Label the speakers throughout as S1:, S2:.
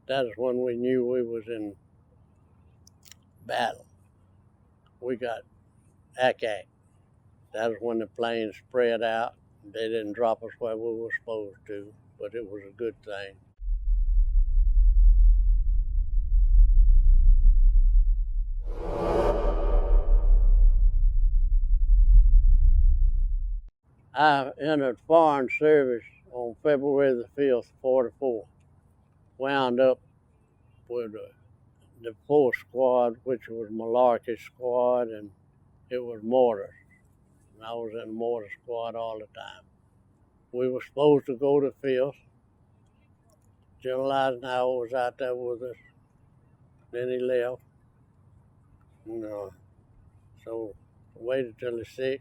S1: That is when we knew we was in battle. We got ack-ack. That is when the planes spread out. They didn't drop us where we were supposed to, but it was a good thing. I entered foreign service on February the 5th, 44. Wound up with the 4th squad, which was Malarkey squad, and it was mortars. And I was in the mortar squad all the time. We were supposed to go to 5th. General Eisenhower was out there with us. Then he left. So waited till the 6th.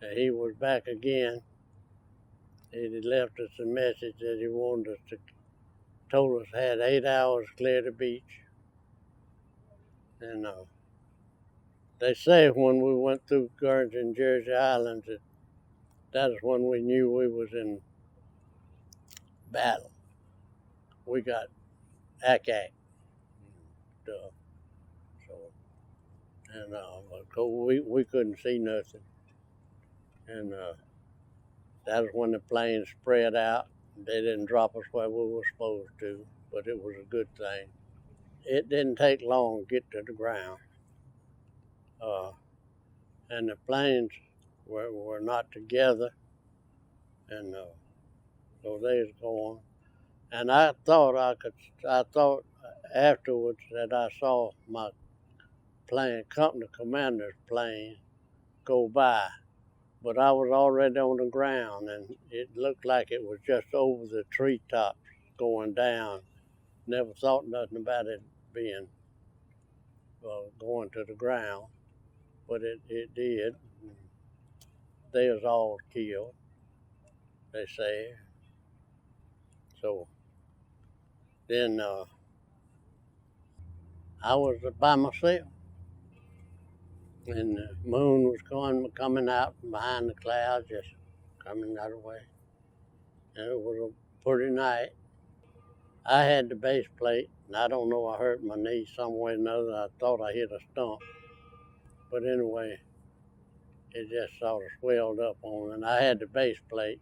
S1: And he was back again. He left us a message that he wanted us to, told us had 8 hours to clear the beach. And they say when we went through Guernsey and Jersey Islands that is when we knew we was in battle. We got ack-ack. We couldn't see nothing. And that was when the planes spread out. They didn't drop us where we were supposed to, but it was a good thing. It didn't take long to get to the ground. And the planes were not together. And so they was going. And I thought afterwards that I saw my plane, company commander's plane, go by. But I was already on the ground, and it looked like it was just over the treetops going down. Never thought nothing about it being going to the ground, but it did. They was all killed, they say. So then I was by myself, and the moon was coming out from behind the clouds, just coming that way. And it was a pretty night. I had the base plate, and I don't know, I hurt my knee some way or another. I thought I hit a stump. But anyway, it just sort of swelled up on me. And I had the base plate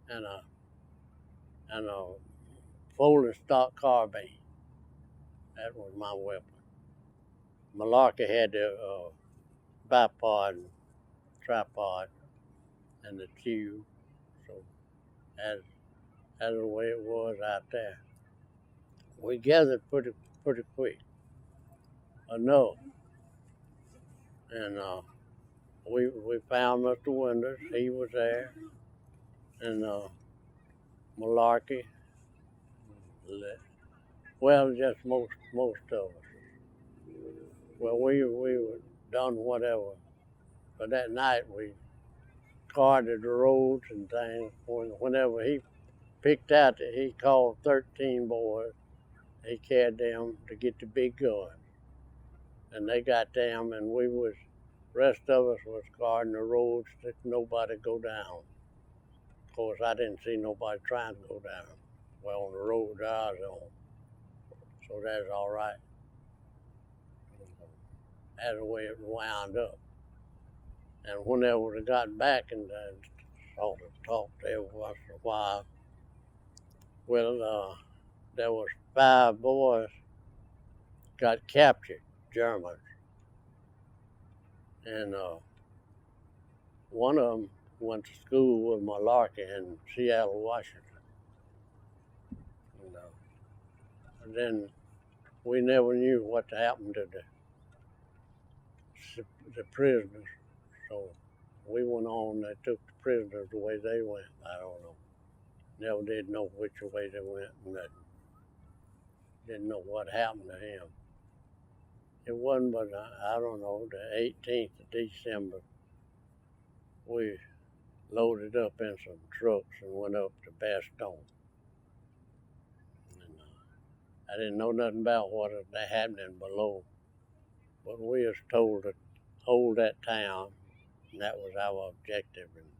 S1: and a folding stock carbine. That was my weapon. Malarkey had the bipod and tripod and the tube. So that's the way it was out there. We gathered pretty quick. Enough. And we found Mr. Winters. He was there. And Malarkey. Well, just most of us. Well, we were done whatever. But that night we guarded the roads and things. Whenever he picked out, he called 13 boys. He carried them to get the big guns. And they got them, and rest of us was guarding the roads that nobody go down. Of course, I didn't see nobody trying to go down. Well, on the road I was on. So that's all right. That's the way it wound up. And whenever we got back and sort of talked every once in a while, well, there was 5 boys got captured, Germans. And one of them went to school with Malarkey in Seattle, Washington. And then we never knew what happened to the prisoners. So we went on, they took the prisoners the way they went. I don't know. Never did know which way they went, and didn't know what happened to him. It wasn't but, I don't know, the 18th of December, we loaded up in some trucks and went up to Bastogne. And I didn't know nothing about what was happening below, but we was told to hold that town, and that was our objective, and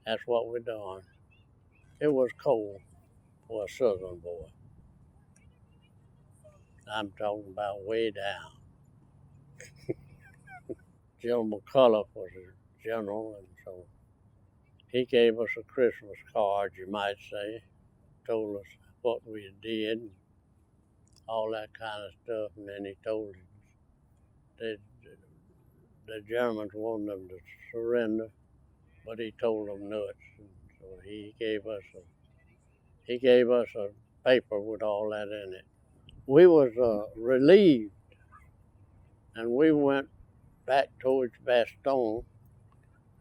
S1: that's what we done. It was cold for a southern boy. I'm talking about way down. General McCullough was a general, and so he gave us a Christmas card, you might say, told us what we did, all that kind of stuff, and then he told us that the Germans wanted them to surrender, but he told them nuts, and so he gave us a paper with all that in it. We was relieved, and we went back towards Bastogne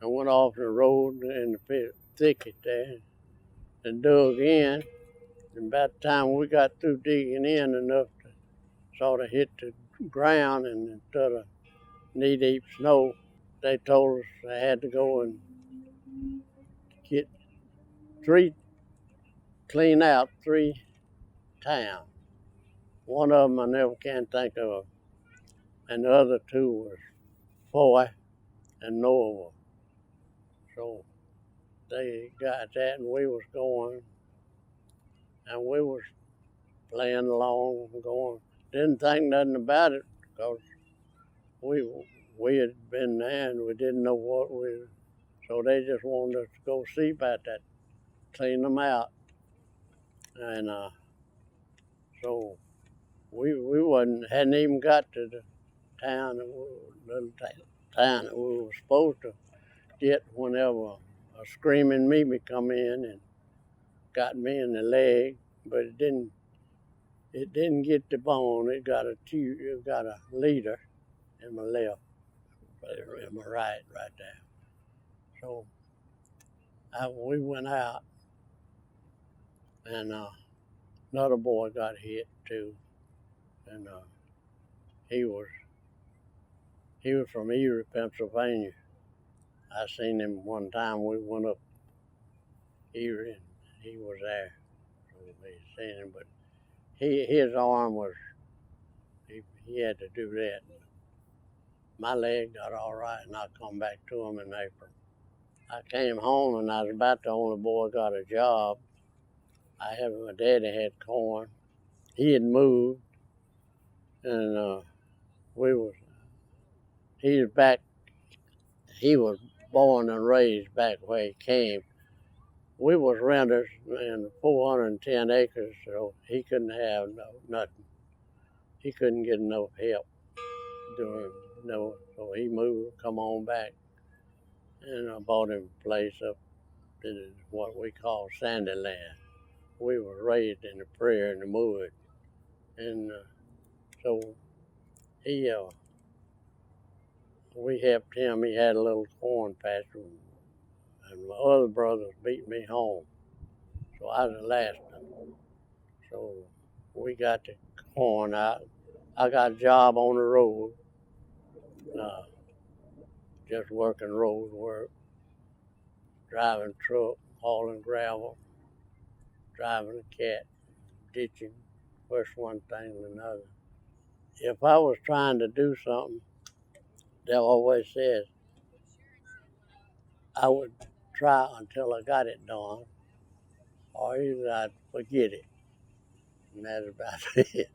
S1: and went off the road in the thicket there and dug in. And by the time we got through digging in enough to sort of hit the ground, and instead of knee-deep snow, they told us they had to go and clean out 3 towns. One of them I never can think of, and the other 2 was Foy and Norwell. So they got that, and we was going, and we was playing along and going. Didn't think nothing about it because we had been there and we didn't know what we. So they just wanted us to go see about that, clean them out, and so we hadn't even got to the town, little town that we were supposed to get whenever a screaming Mimi come in and got me in the leg, but it didn't get the bone. It got a leader in my left, in my right there. So we went out, and another boy got hit too, and he was from Erie, Pennsylvania. I seen him one time. We went up Erie, and he was there. So we seen him, but his arm was, he had to do that. My leg got all right, and I come back to him in April. I came home, and I was about the only boy got a job. My daddy had corn. He had moved, and he was back. He was born and raised back where he came. We was renters in 410 acres, so he couldn't have nothing. He couldn't get enough help so he moved, come on back, and I bought him a place up in what we call Sandyland. We were raised in the prairie in the mud, and so we helped him. He had a little corn patch, and my other brothers beat me home, so I was the last one. So we got the corn out. I got a job on the road, just working road work, driving truck, hauling gravel, driving a cat, ditching, first one thing to another. If I was trying to do something, they always said I would try until I got it done, or either I'd forget it, and that's about it.